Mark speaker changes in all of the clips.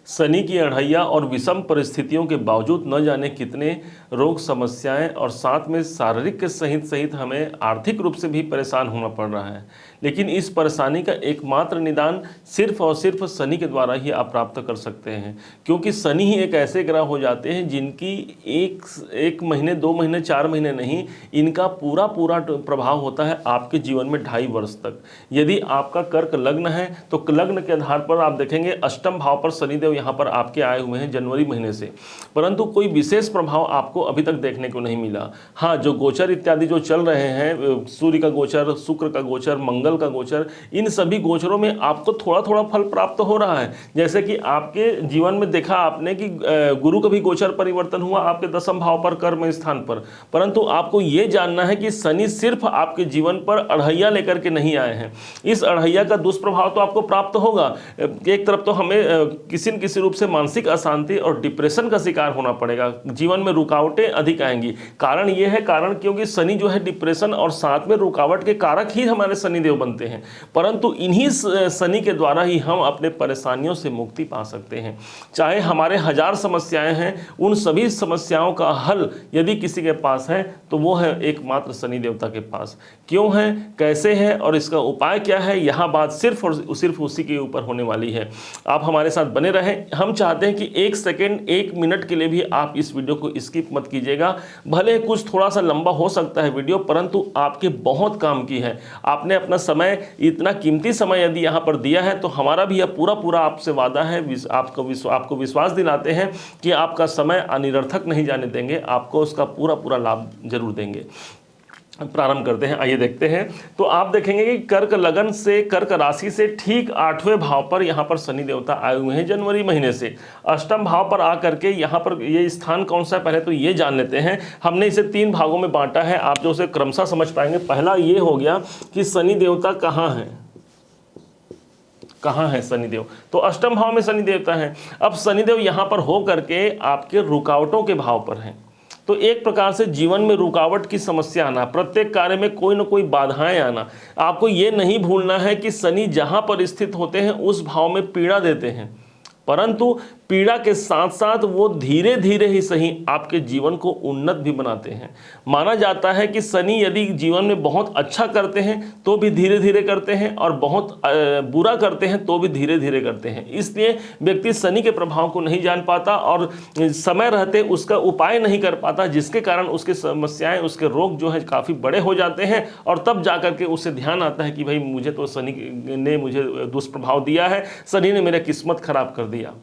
Speaker 1: शनि की अढ़ैया और विषम परिस्थितियों के बावजूद न जाने कितने रोग समस्याएं और साथ में शारीरिक के सहित सहित हमें आर्थिक रूप से भी परेशान होना पड़ रहा है। लेकिन इस परेशानी का एकमात्र निदान सिर्फ और सिर्फ शनि के द्वारा ही आप प्राप्त कर सकते हैं, क्योंकि शनि ही एक ऐसे ग्रह हो जाते हैं जिनकी एक महीने 2 महीने 4 महीने नहीं, इनका पूरा पूरा प्रभाव होता है आपके जीवन में 2.5 वर्ष तक। यदि आपका कर्क लग्न है तो लग्न के आधार पर आप देखेंगे अष्टम भाव पर शनिदेव यहाँ पर आपके आए हुए हैं जनवरी महीने से, परंतु कोई विशेष प्रभाव आपको अभी तक देखने को नहीं मिला। हाँ, जो गोचर इत्यादि जो चल रहे हैं, सूर्य का गोचर, शुक्र का गोचर, मंगल का गोचर, इन सभी गोचरों में आपको थोड़ा थोड़ा फल प्राप्त हो रहा है। जैसे कि आपके जीवन में देखा आपने कि गुरु का भी गोचर परिवर्तन हुआ आपके 10वें भाव पर, कर्म स्थान पर, परंतु आपको ये जानना है कि शनि सिर्फ आपके जीवन पर अढ़ैया लेकर के नहीं आए हैं। इस अढ़ैया का दुष्प्रभाव तो आपको प्राप्त होगा। एक तरफ तो हमें किसी न किसी रूप से मानसिक अशांति और डिप्रेशन का शिकार होना पड़ेगा, जीवन में रुकावटें अधिक आएंगी। कारण ये है, कारण क्योंकि शनि जो है डिप्रेशन और साथ में रुकावट के कारक ही हमारे शनिदेव बनते हैं, परंतु इन्हीं शनि के द्वारा ही हम अपने परेशानियों से मुक्ति पा सकते हैं। चाहे हमारे 1000 समस्याएं हैं, उन सभी समस्याओं का हल यदि किसी के पास है तो वो है एकमात्र शनि देवता के पास। क्यों है, कैसे है और इसका उपाय क्या है, यहाँ बात सिर्फ और सिर्फ उसी के ऊपर होने वाली है। आप हमारे साथ बने रहें। हम चाहते हैं कि 1 सेकेंड 1 मिनट के लिए भी आप इस वीडियो को स्किप मत कीजिएगा। भले कुछ थोड़ा सा लंबा हो सकता है वीडियो, परंतु आपके बहुत काम की है। आपने अपना समय, इतना कीमती समय यदि यहाँ पर दिया है तो हमारा भी यह पूरा पूरा आपसे वादा है, आपको विश्वास दिलाते हैं कि आपका समय अनिरर्थक नहीं जाने देंगे, आपको उसका पूरा पूरा लाभ जरूर देंगे। प्रारंभ करते हैं, आइए देखते हैं। तो आप देखेंगे कि कर्क लगन से, कर्क राशि से ठीक 8वें भाव पर यहाँ पर शनि देवता आए हुए हैं जनवरी महीने से। अष्टम भाव पर आकर के यहाँ पर ये स्थान कौन सा है पहले तो ये जान लेते हैं। हमने इसे 3 भागों में बांटा है, आप जो उसे क्रमशः समझ पाएंगे। पहला ये हो गया कि शनि देवता कहाँ है, कहाँ है शनिदेव, तो अष्टम भाव में शनि देवता है। अब शनिदेव यहाँ पर हो करके आपके रुकावटों के भाव पर हैं, तो एक प्रकार से जीवन में रुकावट की समस्या आना, प्रत्येक कार्य में कोई ना कोई बाधाएं आना। आपको ये नहीं भूलना है कि शनि जहां पर स्थित होते हैं उस भाव में पीड़ा देते हैं, परंतु पीड़ा के साथ साथ वो धीरे धीरे ही सही आपके जीवन को उन्नत भी बनाते हैं। माना जाता है कि शनि यदि जीवन में बहुत अच्छा करते हैं तो भी धीरे धीरे करते हैं, और बहुत बुरा करते हैं तो भी धीरे धीरे करते हैं। इसलिए व्यक्ति शनि के प्रभाव को नहीं जान पाता और समय रहते उसका उपाय नहीं कर पाता, जिसके कारण उसकी समस्याएं, उसके रोग जो है काफ़ी बड़े हो जाते हैं, और तब जा करके उसे ध्यान आता है कि भाई मुझे तो शनि ने मुझे दुष्प्रभाव दिया है, शनि ने मेरा किस्मत खराब कर दिया।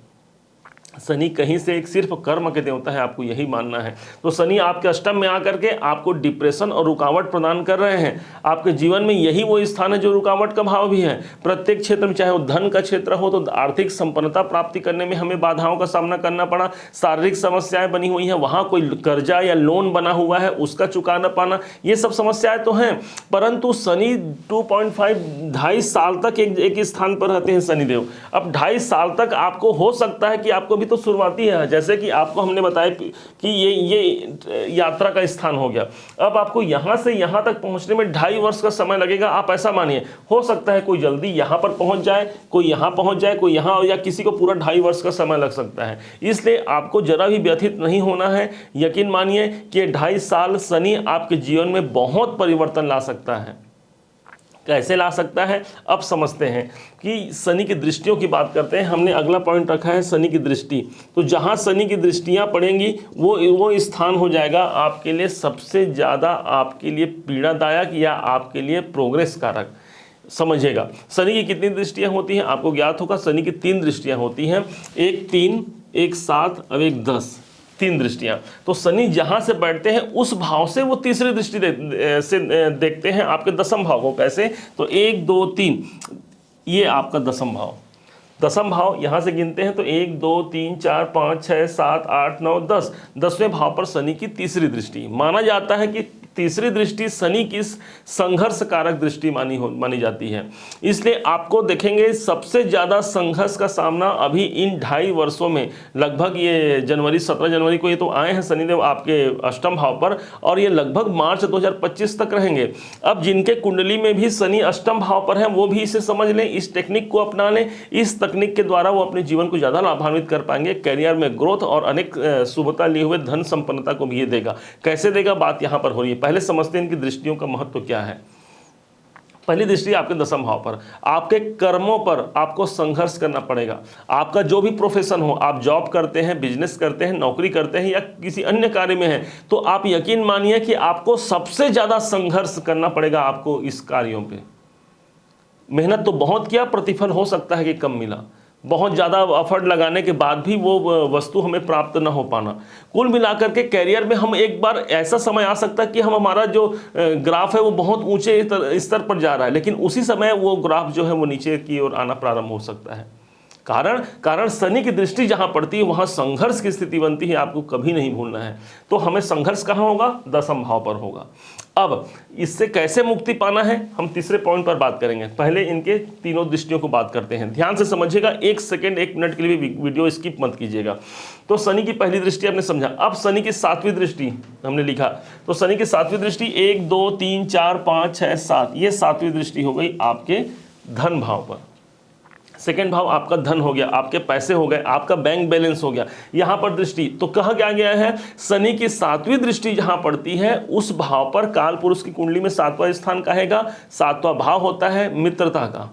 Speaker 1: शनि कहीं से एक सिर्फ कर्म के देवता है, आपको यही मानना है। तो शनि आपके अष्टम में आकर के आपको डिप्रेशन और रुकावट प्रदान कर रहे हैं। आपके जीवन में यही वो स्थान है जो रुकावट का भाव भी है। प्रत्येक क्षेत्र में, चाहे वो धन का क्षेत्र हो तो आर्थिक संपन्नता प्राप्ति करने में हमें बाधाओं का सामना करना पड़ा, शारीरिक समस्याएं बनी हुई हैं, वहाँ कोई कर्जा या लोन बना हुआ है उसका चुका न पाना, ये सब समस्याएं तो हैं। परंतु शनि 2.5 साल तक एक स्थान पर रहते हैं शनिदेव। अब 2.5 साल तक आपको हो सकता है कि आपको तो शुरुआती है, जैसे कि आपको हमने बताया कि ये यात्रा का स्थान हो गया। अब आपको यहां से यहां तक पहुंचने में 2.5 वर्ष का समय लगेगा। आप ऐसा मानिए, हो सकता है कोई जल्दी यहां पर पहुंच जाए, कोई यहां पहुंच जाए, कोई यहां, या किसी को पूरा 2.5 वर्ष का समय लग सकता है। इसलिए आपको जरा भी व्यथित नहीं होना है। यकीन मानिए कि 2.5 साल शनि आपके जीवन में बहुत परिवर्तन ला सकता है। कैसे ला सकता है, अब समझते हैं कि शनि की दृष्टियों की बात करते हैं। हमने अगला पॉइंट रखा है शनि की दृष्टि। तो जहां शनि की दृष्टियां पड़ेंगी वो स्थान हो जाएगा आपके लिए सबसे ज़्यादा आपके लिए पीड़ादायक या आपके लिए प्रोग्रेस कारक। समझिएगा, शनि की कितनी दृष्टियां होती हैं आपको ज्ञात होगा। शनि की 3 दृष्टियां होती हैं, एक 3, एक 7 और एक 10, 3 दृष्टियां। तो शनि जहां से बैठते हैं उस भाव से वो तीसरी दृष्टि से देखते हैं आपके 10वें भाव को। कैसे, तो 1 2 3, ये आपका 10वां भाव। 10वां भाव यहां से गिनते हैं तो 1 2 3 4 5 6 7 8 9 10, 10वें भाव पर शनि की तीसरी दृष्टि। माना जाता है कि तीसरी दृष्टि शनि की संघर्ष कारक दृष्टि मानी जाती है। इसलिए आपको देखेंगे सबसे ज़्यादा संघर्ष का सामना अभी इन 2.5 वर्षों में, लगभग ये 17 जनवरी को ये तो आए हैं शनिदेव आपके अष्टम भाव पर, और ये लगभग मार्च 2025 तक रहेंगे। अब जिनके कुंडली में भी शनि अष्टम भाव पर है वो भी इसे समझ लें, इस टेक्निक को अपना लें। इस तकनीक के द्वारा वो अपने जीवन को ज़्यादा लाभान्वित कर पाएंगे, करियर में ग्रोथ और अनेक शुभता लिए हुए धन संपन्नता को भी ये देगा। कैसे देगा, बात यहाँ पर हो रही है। पहले समझते हैं इनकी दृष्टियों का महत्व क्या है। पहली दृष्टि आपके दशम भाव पर, आपके कर्मों पर आपको संघर्ष करना पड़ेगा। आपका जो भी प्रोफेशन हो, आप जॉब करते हैं, बिजनेस करते हैं, नौकरी करते हैं या किसी अन्य कार्य में हैं, तो आप यकीन मानिए कि आपको सबसे ज़्यादा संघर्ष करना पड़ेगा आपको इस कार्यों पे। मेहनत तो बहुत किया, प्रतिफल हो सकता है कि कम मिला, बहुत ज़्यादा एफर्ट लगाने के बाद भी वो वस्तु हमें प्राप्त ना हो पाना। कुल मिलाकर के कैरियर में हम एक बार ऐसा समय आ सकता है कि हमारा जो ग्राफ है वो बहुत ऊंचे स्तर पर जा रहा है, लेकिन उसी समय वो ग्राफ जो है वो नीचे की ओर आना प्रारंभ हो सकता है। कारण शनि की दृष्टि जहां पड़ती है वहां संघर्ष की स्थिति बनती है, आपको कभी नहीं भूलना है। तो हमें संघर्ष कहां होगा, दशम भाव पर होगा। अब इससे कैसे मुक्ति पाना है, हम तीसरे पॉइंट पर बात करेंगे। पहले इनके तीनों दृष्टियों को बात करते हैं, ध्यान से समझिएगा, 1 सेकंड 1 मिनट के लिए भी वीडियो स्किप मत कीजिएगा। तो शनि की पहली दृष्टि आपने समझा। अब शनि की 7वीं दृष्टि हमने लिखा, तो शनि की 7वीं दृष्टि 1 2 3 4 5 6 7, ये 7वीं दृष्टि हो गई आपके धन भाव पर। सेकेंड भाव आपका धन हो गया, आपके पैसे हो गए, आपका बैंक बैलेंस हो गया। यहां पर दृष्टि तो कहा क्या गया है, शनि की 7वीं दृष्टि जहां पड़ती है उस भाव पर काल पुरुष की कुंडली में 7वां स्थान कहेगा। 7वां भाव होता है मित्रता का,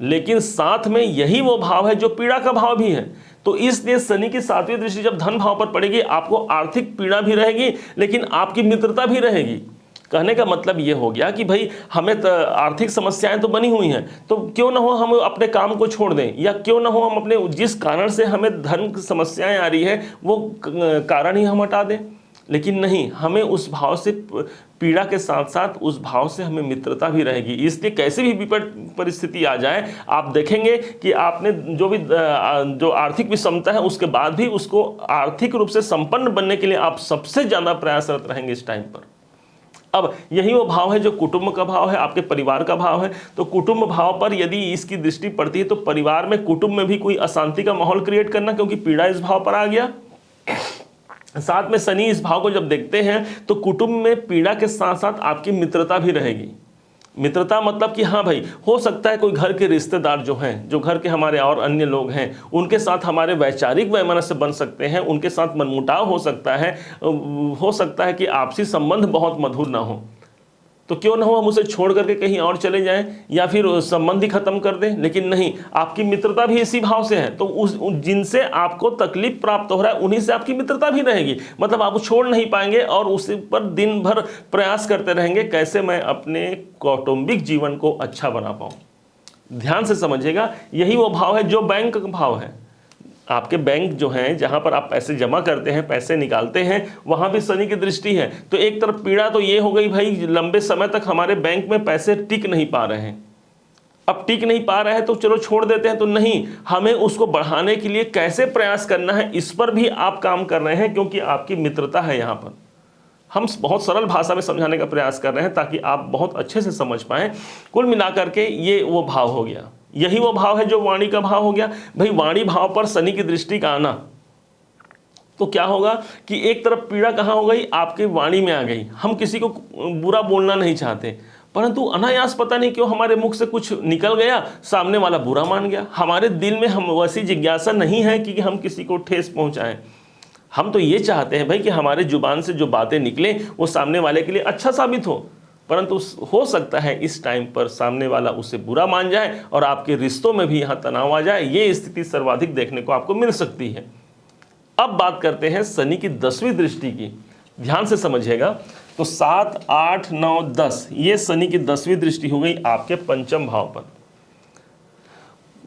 Speaker 1: लेकिन साथ में यही वो भाव है जो पीड़ा का भाव भी है। तो इसलिए शनि की 7वीं दृष्टि जब धन भाव पर पड़ेगी, आपको आर्थिक पीड़ा भी रहेगी लेकिन आपकी मित्रता भी रहेगी। कहने का मतलब ये हो गया कि भाई हमें आर्थिक समस्याएं तो बनी हुई हैं, तो क्यों ना हो हम अपने काम को छोड़ दें, या क्यों ना हो हम अपने जिस कारण से हमें धन समस्याएं आ रही है वो कारण ही हम हटा दें। लेकिन नहीं, हमें उस भाव से पीड़ा के साथ साथ उस भाव से हमें मित्रता भी रहेगी। इसलिए कैसे भी विपरीत परिस्थिति आ जाए, आप देखेंगे कि आपने जो आर्थिक विषमता है उसके बाद भी उसको आर्थिक रूप से संपन्न बनने के लिए आप सबसे ज़्यादा प्रयासरत रहेंगे इस टाइम पर। अब यही वो भाव है जो कुटुंब का भाव है, आपके परिवार का भाव है। तो कुटुंब भाव पर यदि इसकी दृष्टि पड़ती है तो परिवार में, कुटुंब में भी कोई अशांति का माहौल क्रिएट करना, क्योंकि पीड़ा इस भाव पर आ गया। साथ में शनि इस भाव को जब देखते हैं तो कुटुंब में पीड़ा के साथ साथ आपकी मित्रता भी रहेगी। मित्रता मतलब कि हाँ भाई, हो सकता है कोई घर के रिश्तेदार जो हैं, जो घर के हमारे और अन्य लोग हैं, उनके साथ हमारे वैचारिक वैमनस्य बन सकते हैं, उनके साथ मनमुटाव हो सकता है कि आपसी संबंध बहुत मधुर ना हो। तो क्यों ना हो हम उसे छोड़ करके कहीं और चले जाएं या फिर संबंध ही खत्म कर दें, लेकिन नहीं, आपकी मित्रता भी इसी भाव से है। तो जिनसे आपको तकलीफ प्राप्त हो रहा है उन्हीं से आपकी मित्रता भी रहेगी। मतलब आप छोड़ नहीं पाएंगे और उस पर दिन भर प्रयास करते रहेंगे कैसे मैं अपने कौटुंबिक जीवन को अच्छा बना पाऊं। ध्यान से समझिएगा, यही वो भाव है जो बैंक का भाव है। आपके बैंक जो हैं, जहां पर आप पैसे जमा करते हैं, पैसे निकालते हैं, वहां भी शनि की दृष्टि है। तो एक तरफ पीड़ा तो ये हो गई भाई, लंबे समय तक हमारे बैंक में पैसे टिक नहीं पा रहे हैं। अब टिक नहीं पा रहे हैं तो चलो छोड़ देते हैं, तो नहीं, हमें उसको बढ़ाने के लिए कैसे प्रयास करना है इस पर भी आप काम कर रहे हैं, क्योंकि आपकी मित्रता है। यहाँ पर हम बहुत सरल भाषा में समझाने का प्रयास कर रहे हैं ताकि आप बहुत अच्छे से समझ पाएं। कुल मिलाकर के ये वो भाव हो गया, यही वो भाव है जो वाणी का भाव हो गया। भाई वाणी भाव पर शनि की दृष्टि का आना, तो क्या होगा कि एक तरफ पीड़ा कहाँ हो गई, आपकी वाणी में आ गई। हम किसी को बुरा बोलना नहीं चाहते, परंतु अनायास पता नहीं क्यों हमारे मुख से कुछ निकल गया, सामने वाला बुरा मान गया। हमारे दिल में हम वैसी जिज्ञासा नहीं है कि हम किसी को ठेस पहुंचाएं। हम तो ये चाहते हैं भाई कि हमारे जुबान से जो बातें निकले वो सामने वाले के लिए अच्छा साबित हो, परंतु हो सकता है इस टाइम पर सामने वाला उसे बुरा मान जाए और आपके रिश्तों में भी यहाँ तनाव आ जाए। ये स्थिति सर्वाधिक देखने को आपको मिल सकती है। अब बात करते हैं शनि की 10वीं दृष्टि की, ध्यान से समझिएगा। तो 7 8 9 10 ये शनि की 10वीं दृष्टि हो गई आपके पंचम भाव पर।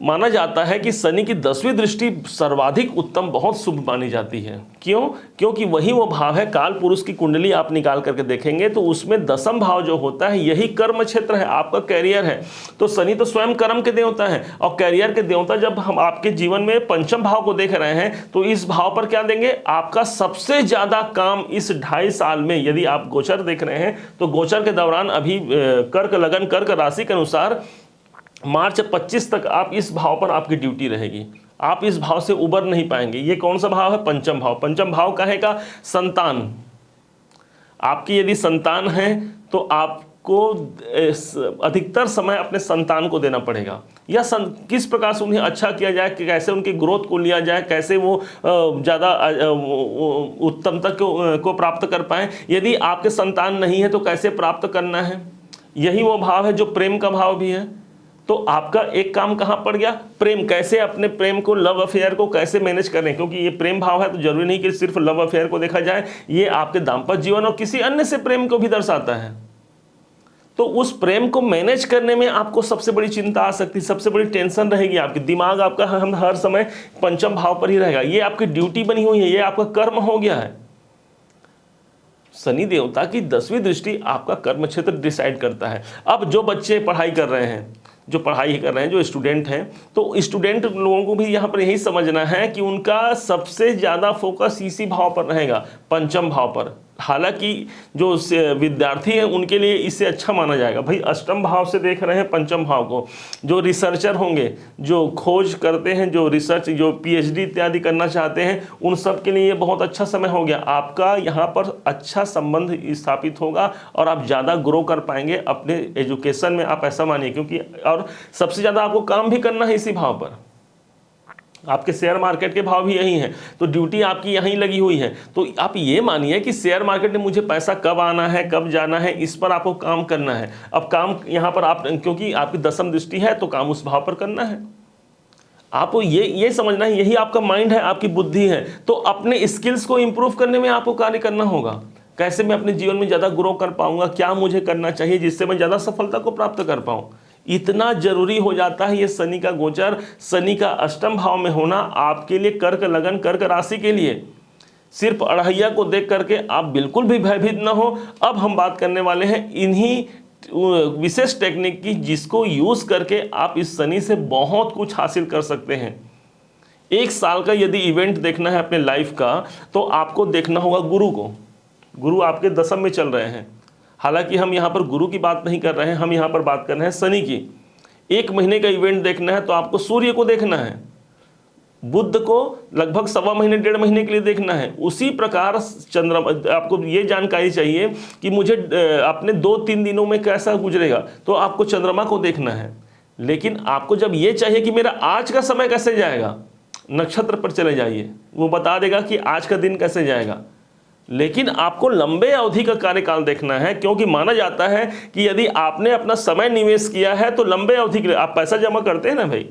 Speaker 1: माना जाता है कि शनि की 10वीं दृष्टि सर्वाधिक उत्तम, बहुत शुभ मानी जाती है। क्यों? क्योंकि वही वो भाव है, काल पुरुष की कुंडली आप निकाल करके देखेंगे तो उसमें 10वीं भाव जो होता है यही कर्म क्षेत्र है, आपका कैरियर है। तो शनि तो स्वयं कर्म के देवता है और कैरियर के देवता जब हम आपके जीवन में 5वें भाव को देख रहे हैं तो इस भाव पर क्या देंगे? आपका सबसे ज्यादा काम इस 2.5 साल में, यदि आप गोचर देख रहे हैं तो गोचर के दौरान अभी कर्क लगन, कर्क राशि के अनुसार मार्च 25 तक आप इस भाव पर आपकी ड्यूटी रहेगी। आप इस भाव से उबर नहीं पाएंगे। ये कौन सा भाव है? 5वां भाव। 5वां भाव कहेगा संतान। आपकी यदि संतान है तो आपको अधिकतर समय अपने संतान को देना पड़ेगा, या किस प्रकार से उन्हें अच्छा किया जाए, कि कैसे उनकी ग्रोथ को लिया जाए, कैसे वो ज़्यादा उत्तम तक को प्राप्त कर पाएँ। यदि आपके संतान नहीं है तो कैसे प्राप्त करना है। यही वो भाव है जो प्रेम का भाव भी है। तो आपका एक काम कहाँ पड़ गया? प्रेम। कैसे अपने प्रेम को, लव अफेयर को कैसे मैनेज करें, क्योंकि ये प्रेम भाव है तो जरूरी नहीं कि सिर्फ लव अफेयर को देखा जाए, ये आपके दाम्पत्य जीवन और किसी अन्य से प्रेम को भी दर्शाता है। तो उस प्रेम को मैनेज करने में आपको सबसे बड़ी चिंता आ सकती है, सबसे बड़ी टेंशन रहेगी आपकी। दिमाग आपका हम हर समय 5वें भाव पर ही रहेगा। ये आपकी ड्यूटी बनी हुई है, ये आपका कर्म हो गया है। शनि देवता की 10वीं दृष्टि आपका कर्म क्षेत्र डिसाइड करता है। अब जो बच्चे पढ़ाई कर रहे हैं, जो स्टूडेंट हैं, तो स्टूडेंट लोगों को भी यहाँ पर यही समझना है कि उनका सबसे ज़्यादा फोकस इसी भाव पर रहेगा, 5वें भाव पर। हालांकि जो विद्यार्थी हैं उनके लिए इससे अच्छा माना जाएगा। भाई 8वें भाव से देख रहे हैं 5वें भाव को। जो रिसर्चर होंगे, जो खोज करते हैं, जो रिसर्च, जो पीएचडी इत्यादि करना चाहते हैं, उन सब के लिए ये बहुत अच्छा समय हो गया। आपका यहाँ पर अच्छा संबंध स्थापित होगा और आप ज़्यादा ग्रो कर पाएंगे अपने एजुकेशन में, आप ऐसा मानिए। क्योंकि और सबसे ज़्यादा आपको काम भी करना है इसी भाव पर। आपके शेयर मार्केट के भाव भी यही हैं, तो ड्यूटी आपकी यहीं लगी हुई है। तो आप ये मानिए कि शेयर मार्केट में मुझे पैसा कब आना है, कब जाना है, इस पर आपको काम करना है। अब काम यहाँ पर आप, क्योंकि आपकी 10वीं दृष्टि है तो काम उस भाव पर करना है। आपको ये समझना है, यही आपका माइंड है, आपकी बुद्धि है। तो अपने स्किल्स को इंप्रूव करने में आपको कार्य करना होगा। कैसे मैं अपने जीवन में ज़्यादा ग्रो कर पाऊंगा, क्या मुझे करना चाहिए जिससे मैं ज़्यादा सफलता को प्राप्त कर पाऊँ, इतना जरूरी हो जाता है। ये शनि का गोचर, शनि का 8वें भाव में होना आपके लिए, कर्क लगन, कर्क राशि के लिए। सिर्फ अढ़ैया को देख करके आप बिल्कुल भी भयभीत ना हो। अब हम बात करने वाले हैं इन्हीं विशेष टेक्निक की, जिसको यूज करके आप इस शनि से बहुत कुछ हासिल कर सकते हैं। 1 साल का यदि इवेंट देखना है अपने लाइफ का, तो आपको देखना होगा गुरु को। गुरु आपके 10वीं में चल रहे हैं। हालांकि हम यहाँ पर गुरु की बात नहीं कर रहे हैं, हम यहाँ पर बात कर रहे हैं शनि की। 1 महीने का इवेंट देखना है तो आपको सूर्य को देखना है, बुध को लगभग 1.25 महीने, 1.5 महीने के लिए देखना है। उसी प्रकार चंद्रमा, आपको ये जानकारी चाहिए कि मुझे अपने 2-3 दिनों में कैसा गुजरेगा, तो आपको चंद्रमा को देखना है। लेकिन आपको जब ये चाहिए कि मेरा आज का समय कैसे जाएगा, नक्षत्र पर चले जाइए, वो बता देगा कि आज का दिन कैसे जाएगा। लेकिन आपको लंबे अवधि का कार्यकाल देखना है, क्योंकि माना जाता है कि यदि आपने अपना समय निवेश किया है तो लंबे अवधि के लिए, आप पैसा जमा करते हैं ना भाई,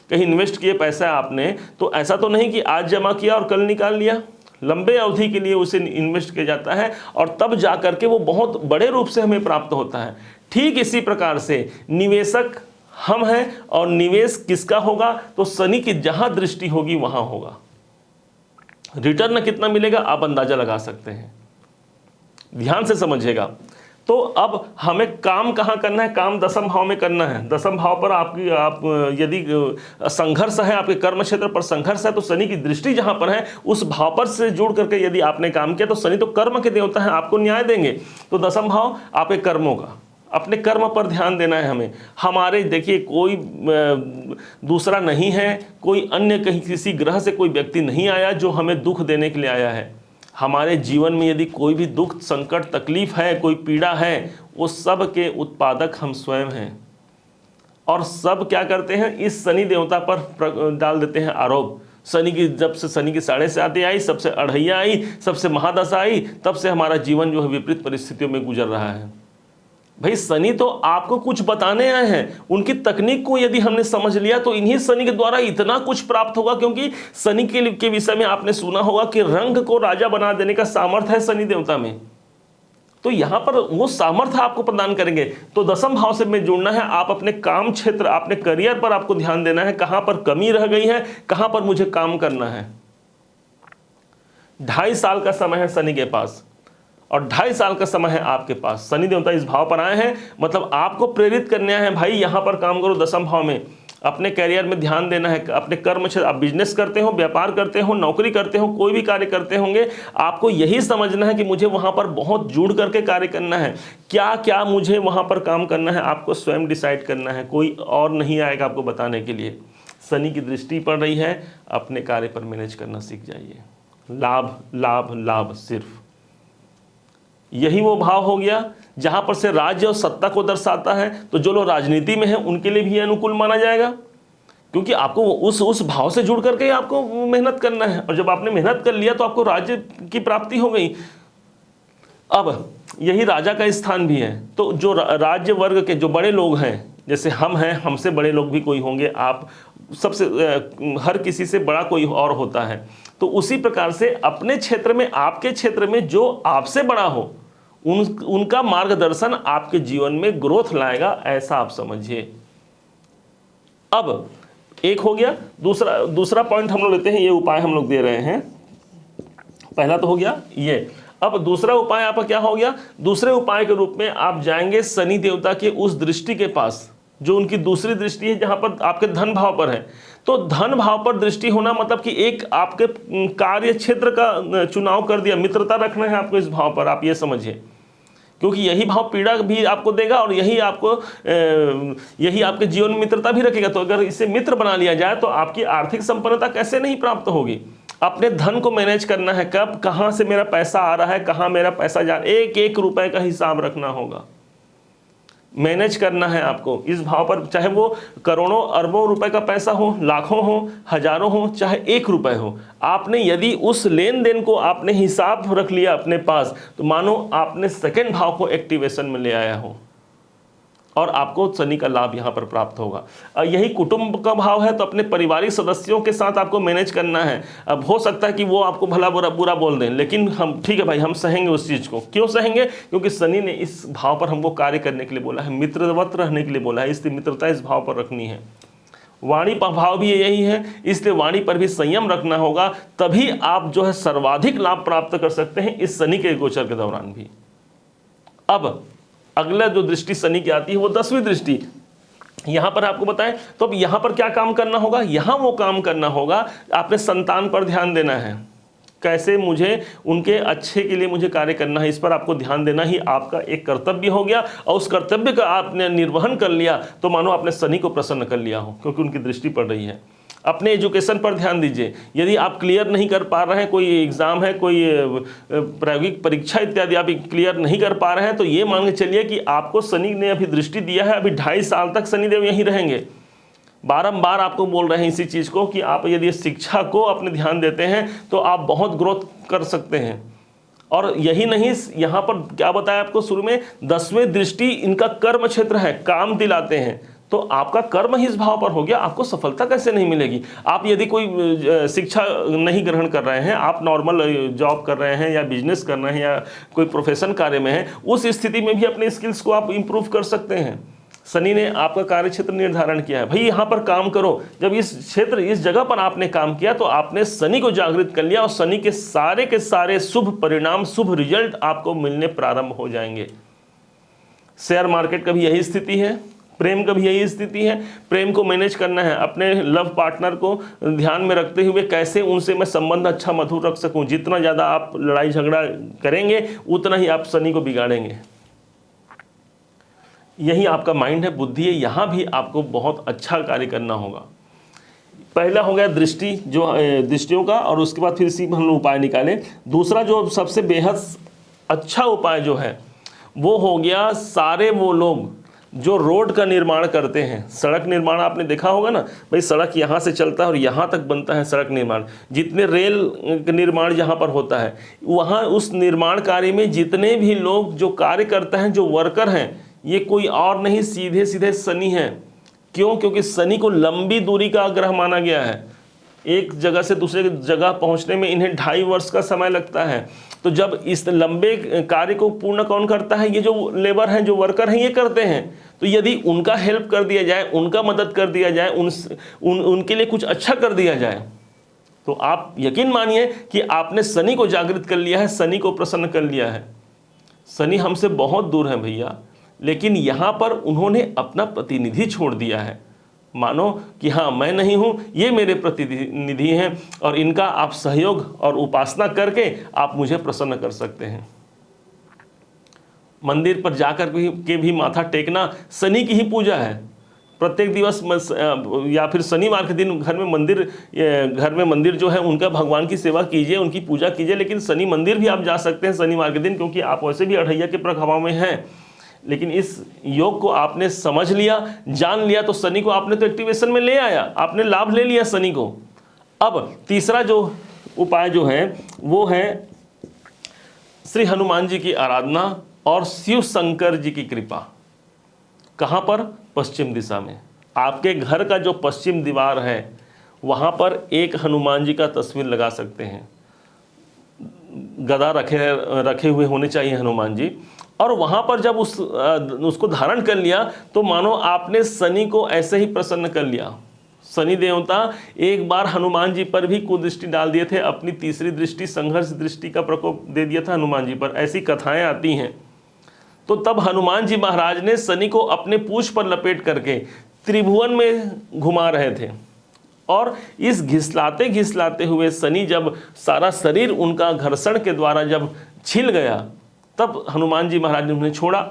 Speaker 1: कहीं इन्वेस्ट किए पैसा आपने, तो ऐसा तो नहीं कि आज जमा किया और कल निकाल लिया। लंबे अवधि के लिए उसे इन्वेस्ट किया जाता है और तब जा करके वो बहुत बड़े रूप से हमें प्राप्त होता है। ठीक इसी प्रकार से निवेशक हम हैं, और निवेश किसका होगा, तो शनि की जहां दृष्टि होगी वहां होगा। रिटर्न कितना मिलेगा आप अंदाजा लगा सकते हैं। ध्यान से समझिएगा। तो अब हमें काम कहाँ करना है, काम 10वें भाव में करना है। 10वें भाव पर आप यदि संघर्ष है, आपके कर्म क्षेत्र पर संघर्ष है, तो शनि की दृष्टि जहाँ पर है उस भाव पर से जुड़ करके यदि आपने काम किया, तो शनि तो कर्म के देवता है, आपको न्याय देंगे। तो 10वां भाव आपके कर्मों का, अपने कर्म पर ध्यान देना है हमें। हमारे देखिए कोई दूसरा नहीं है, कोई अन्य कहीं किसी ग्रह से कोई व्यक्ति नहीं आया जो हमें दुख देने के लिए आया है। हमारे जीवन में यदि कोई भी दुख, संकट, तकलीफ है, कोई पीड़ा है, वो सब के उत्पादक हम स्वयं हैं। और सब क्या करते हैं, इस शनि देवता पर डाल देते हैं आरोप। शनि की, जब से शनि की 7.5 आई, सबसे अढ़ैया आई, सबसे महादशा आई, तब से हमारा जीवन जो है विपरीत परिस्थितियों में गुजर रहा है। भाई शनि तो आपको कुछ बताने आए हैं, उनकी तकनीक को यदि हमने समझ लिया तो इन्हीं शनि के द्वारा इतना कुछ प्राप्त होगा। क्योंकि शनि के विषय में आपने सुना होगा कि रंग को राजा बना देने का सामर्थ्य है शनि देवता में। तो यहां पर वो सामर्थ्य आपको प्रदान करेंगे। तो दसम भाव से में जुड़ना है, आप अपने काम क्षेत्र, अपने करियर पर आपको ध्यान देना है, कहां पर कमी रह गई है, कहां पर मुझे काम करना है। 2.5 साल का समय है शनि के पास, और 2.5 साल का समय है आपके पास। शनि देवता इस भाव पर आए हैं, मतलब आपको प्रेरित करने हैं, भाई यहां पर काम करो। दसम भाव में अपने करियर में ध्यान देना है, अपने कर्म क्षेत्र, आप बिजनेस करते हो, व्यापार करते हो, नौकरी करते हो, कोई भी कार्य करते होंगे, आपको यही समझना है कि मुझे वहां पर बहुत जुड़ करके कार्य करना है। क्या क्या मुझे वहां पर काम करना है, आपको स्वयं डिसाइड करना है, कोई और नहीं आएगा आपको बताने के लिए। शनि की दृष्टि पड़ रही है, अपने कार्य पर मैनेज करना सीख जाइए। लाभ लाभ लाभ, सिर्फ यही वो भाव हो गया जहां पर से राज्य और सत्ता को दर्शाता है। तो जो लोग राजनीति में हैं उनके लिए भी अनुकूल माना जाएगा, क्योंकि आपको उस भाव से जुड़ करके आपको मेहनत करना है, और जब आपने मेहनत कर लिया तो आपको राज्य की प्राप्ति हो गई। अब यही राजा का स्थान भी है, तो जो राज्य वर्ग के जो बड़े लोग हैं, जैसे हम हैं, हमसे बड़े लोग भी कोई होंगे, आप सबसे हर किसी से बड़ा कोई और होता है, तो उसी प्रकार से अपने क्षेत्र में, आपके क्षेत्र में जो आपसे बड़ा हो, उनका मार्गदर्शन आपके जीवन में ग्रोथ लाएगा, ऐसा आप समझिए। अब एक हो गया, दूसरा पॉइंट हम लोग लेते हैं, ये उपाय हम लोग दे रहे हैं। पहला तो हो गया ये। अब दूसरा उपाय आपका क्या हो गया? दूसरे उपाय के रूप में आप जाएंगे शनि देवता के उस दृष्टि के पास जो उनकी दूसरी दृष्टि है, जहां पर आपके धन भाव पर है। तो धन भाव पर दृष्टि होना मतलब कि एक आपके कार्य क्षेत्र का चुनाव कर दिया, मित्रता रखना है आपको इस भाव पर, आप ये समझिए, क्योंकि यही भाव पीड़ा भी आपको देगा और यही आपके जीवन में मित्रता भी रखेगा। तो अगर इसे मित्र बना लिया जाए तो आपकी आर्थिक संपन्नता कैसे नहीं प्राप्त होगी। अपने धन को मैनेज करना है, कब कहां से मेरा पैसा आ रहा है, कहां मेरा पैसा जा रहा है, एक एक रुपए का हिसाब रखना होगा, मैनेज करना है आपको इस भाव पर। चाहे वो करोड़ों अरबों रुपए का पैसा हो, लाखों हो, हजारों हो, चाहे 1 रुपए हो, आपने यदि उस लेन देन को आपने हिसाब रख लिया अपने पास, तो मानो आपने सेकंड भाव को एक्टिवेशन में ले आया हो, और आपको शनि का लाभ यहां पर प्राप्त होगा। यही कुटुंब का भाव है, तो अपने पारिवारिक सदस्यों के साथ आपको मैनेज करना है। अब हो सकता है कि वो आपको भला बुरा बोल दें, लेकिन हम ठीक है भाई, हम सहेंगे उस चीज़ को। क्यों सहेंगे? क्योंकि शनि ने इस भाव पर हमको कार्य करने के लिए बोला है, मित्रवत रहने के लिए बोला है, इसलिए मित्रता इस भाव पर रखनी है। वाणी का भाव भी यही है, इसलिए वाणी पर भी संयम रखना होगा, तभी आप जो है सर्वाधिक लाभ प्राप्त कर सकते हैं इस शनि के गोचर के दौरान भी। अब अगला जो दृष्टि शनि की आती है वो 10वीं दृष्टि, यहां पर आपको बताएं। तो अब यहां पर क्या काम करना होगा? यहां वो काम करना होगा, आपने संतान पर ध्यान देना है, कैसे मुझे उनके अच्छे के लिए मुझे कार्य करना है, इस पर आपको ध्यान देना ही आपका एक कर्तव्य हो गया। और उस कर्तव्य का आपने निर्वहन कर लिया तो मानो आपने शनि को प्रसन्न कर लिया हो, क्योंकि उनकी दृष्टि पड़ रही है। अपने एजुकेशन पर ध्यान दीजिए, यदि आप क्लियर नहीं कर पा रहे हैं, कोई एग्ज़ाम है, कोई प्रायोगिक परीक्षा इत्यादि आप क्लियर नहीं कर पा रहे हैं, तो ये मान के चलिए कि आपको शनि ने अभी दृष्टि दिया है, अभी 2.5 साल तक शनिदेव यहीं रहेंगे। बारंबार आपको बोल रहे हैं इसी चीज़ को कि आप यदि शिक्षा को अपने ध्यान देते हैं तो आप बहुत ग्रोथ कर सकते हैं। और यही नहीं, यहाँ पर क्या बताया आपको शुरू में, 10वें दृष्टि इनका कर्म क्षेत्र है, काम दिलाते हैं। तो आपका कर्म ही इस भाव पर हो गया, आपको सफलता कैसे नहीं मिलेगी? आप यदि कोई शिक्षा नहीं ग्रहण कर रहे हैं, आप नॉर्मल जॉब कर रहे हैं या बिजनेस कर रहे हैं या कोई प्रोफेशन कार्य में है, उस स्थिति में भी अपने स्किल्स को आप इंप्रूव कर सकते हैं। शनि ने आपका कार्य क्षेत्र निर्धारण किया है, भाई यहाँ पर काम करो। जब इस क्षेत्र, इस जगह पर आपने काम किया तो आपने शनि को जागृत कर लिया, और शनि के सारे शुभ परिणाम, शुभ रिजल्ट आपको मिलने प्रारंभ हो जाएंगे। शेयर मार्केट का भी यही स्थिति है, प्रेम का भी यही स्थिति है। प्रेम को मैनेज करना है, अपने लव पार्टनर को ध्यान में रखते हुए कैसे उनसे मैं संबंध अच्छा मधुर रख सकूं। जितना ज़्यादा आप लड़ाई झगड़ा करेंगे उतना ही आप शनि को बिगाड़ेंगे। यही आपका माइंड है, बुद्धि है, यहाँ भी आपको बहुत अच्छा कार्य करना होगा। पहला हो गया दृष्टि, जो दृष्टियों का, और उसके बाद फिर इसी हम लोग उपाय निकाले। दूसरा जो सबसे बेहद अच्छा उपाय जो है वो हो गया, सारे वो लोग जो रोड का निर्माण करते हैं, सड़क निर्माण आपने देखा होगा ना भाई, सड़क यहाँ से चलता है और यहाँ तक बनता है सड़क निर्माण। जितने रेल निर्माण जहाँ पर होता है, वहाँ उस निर्माण कार्य में जितने भी लोग जो कार्य करते हैं, जो वर्कर हैं, ये कोई और नहीं, सीधे सीधे शनि है। क्यों? क्योंकि शनि को लंबी दूरी का ग्रह माना गया है। एक जगह से दूसरे जगह पहुंचने में इन्हें 2.5 वर्ष का समय लगता है। तो जब इस लंबे कार्य को पूर्ण कौन करता है? ये जो लेबर हैं, जो वर्कर हैं, ये करते हैं। तो यदि उनका हेल्प कर दिया जाए, उनका मदद कर दिया जाए, उनके लिए कुछ अच्छा कर दिया जाए, तो आप यकीन मानिए कि आपने शनि को जागृत कर लिया है, शनि को प्रसन्न कर लिया है। शनि हमसे बहुत दूर है भैया, लेकिन यहाँ पर उन्होंने अपना प्रतिनिधि छोड़ दिया है। मानो कि हाँ, मैं नहीं हूँ, ये मेरे प्रतिनिधि हैं, और इनका आप सहयोग और उपासना करके आप मुझे प्रसन्न कर सकते हैं। मंदिर पर जाकर के भी माथा टेकना शनि की ही पूजा है। प्रत्येक दिवस या फिर शनिवार के दिन घर में मंदिर जो है उनका भगवान की सेवा कीजिए, उनकी पूजा कीजिए। लेकिन शनि मंदिर भी आप जा सकते हैं शनिवार के दिन, क्योंकि आप वैसे भी अढ़ैया के प्रभाव में हैं। लेकिन इस योग को आपने समझ लिया, जान लिया, तो शनि को आपने तो एक्टिवेशन में ले आया, आपने लाभ ले लिया शनि को। अब तीसरा जो उपाय जो है वो है श्री हनुमान जी की आराधना और शिव शंकर जी की कृपा। कहाँ पर? पश्चिम दिशा में। आपके घर का जो पश्चिम दीवार है वहाँ पर एक हनुमान जी का तस्वीर लगा सकते हैं। गदा रखे हुए होने चाहिए हनुमान जी। और वहाँ पर जब उसको धारण कर लिया तो मानो आपने शनि को ऐसे ही प्रसन्न कर लिया। शनि देवता एक बार हनुमान जी पर भी कुदृष्टि डाल दिए थे, अपनी तीसरी दृष्टि, संघर्ष दृष्टि का प्रकोप दे दिया था हनुमान जी पर, ऐसी कथाएं आती हैं। तो तब हनुमान जी महाराज ने शनि को अपने पूंछ पर लपेट करके त्रिभुवन में घुमा रहे थे, और इस घिसलाते घिसलाते हुए शनि जब सारा शरीर उनका घर्षण के द्वारा जब छिल गया, तब हनुमान जी महाराज ने उन्हें छोड़ा।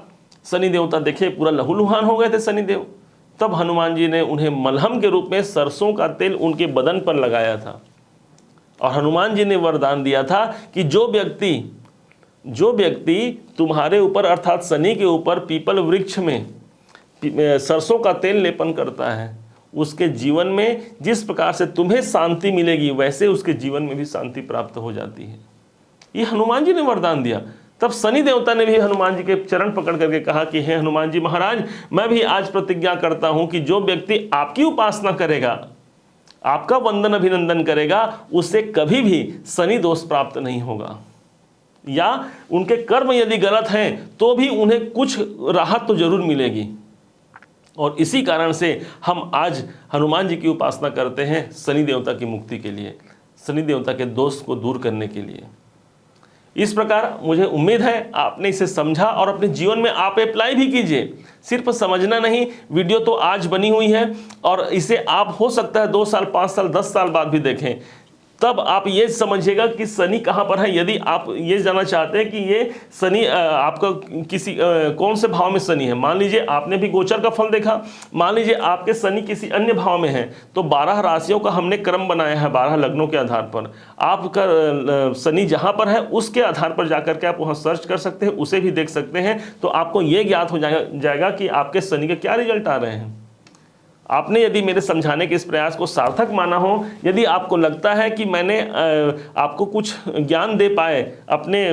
Speaker 1: शनि देवता देखे पूरा लहूलुहान हो गए थे शनिदेव। तब हनुमान जी ने उन्हें मलहम के रूप में सरसों का तेल उनके बदन पर लगाया था, और हनुमान जी ने वरदान दिया था कि जो व्यक्ति तुम्हारे ऊपर अर्थात शनि के ऊपर पीपल वृक्ष में सरसों का तेल लेपन करता है, उसके जीवन में जिस प्रकार से तुम्हें शांति मिलेगी वैसे उसके जीवन में भी शांति प्राप्त हो जाती है। ये हनुमान जी ने वरदान दिया। तब शनि देवता ने भी हनुमान जी के चरण पकड़ करके कहा कि हे हनुमान जी महाराज, मैं भी आज प्रतिज्ञा करता हूं कि जो व्यक्ति आपकी उपासना करेगा, आपका वंदन अभिनंदन करेगा, उसे कभी भी शनि दोष प्राप्त नहीं होगा, या उनके कर्म यदि गलत हैं तो भी उन्हें कुछ राहत तो जरूर मिलेगी। और इसी कारण से हम आज हनुमान जी की उपासना करते हैं शनि देवता की मुक्ति के लिए, शनि देवता के दोष को दूर करने के लिए। इस प्रकार मुझे उम्मीद है आपने इसे समझा और अपने जीवन में आप अप्लाई भी कीजिए। सिर्फ समझना नहीं, वीडियो तो आज बनी हुई है और इसे आप हो सकता है 2 साल, 5 साल, 10 साल बाद भी देखें, तब आप ये समझिएगा कि शनि कहाँ पर है। यदि आप ये जानना चाहते हैं कि ये शनि आपका किसी कौन से भाव में शनि है, मान लीजिए आपने भी गोचर का फल देखा, मान लीजिए आपके शनि किसी अन्य भाव में है, तो 12 राशियों का हमने क्रम बनाया है 12 लग्नों के आधार पर। आपका शनि जहाँ पर है उसके आधार पर जाकर के आप वहाँ सर्च कर सकते हैं, उसे भी देख सकते हैं, तो आपको ये ज्ञात हो जाएगा कि आपके शनि के क्या रिजल्ट आ रहे हैं। आपने यदि मेरे समझाने के इस प्रयास को सार्थक माना हो, यदि आपको लगता है कि मैंने आपको कुछ ज्ञान दे पाए अपने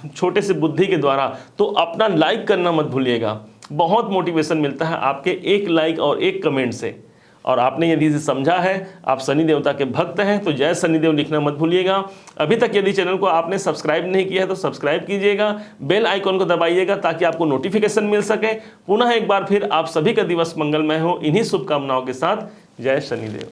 Speaker 1: छोटे से बुद्धि के द्वारा, तो अपना लाइक करना मत भूलिएगा। बहुत मोटिवेशन मिलता है आपके एक लाइक और एक कमेंट से। और आपने यदि इसे समझा है, आप शनि देवता के भक्त हैं, तो जय शनिदेव लिखना मत भूलिएगा। अभी तक यदि चैनल को आपने सब्सक्राइब नहीं किया है तो सब्सक्राइब कीजिएगा, बेल आइकॉन को दबाइएगा ताकि आपको नोटिफिकेशन मिल सके। पुनः एक बार फिर आप सभी का दिवस मंगलमय हो, इन्हीं शुभकामनाओं के साथ जय शनिदेव।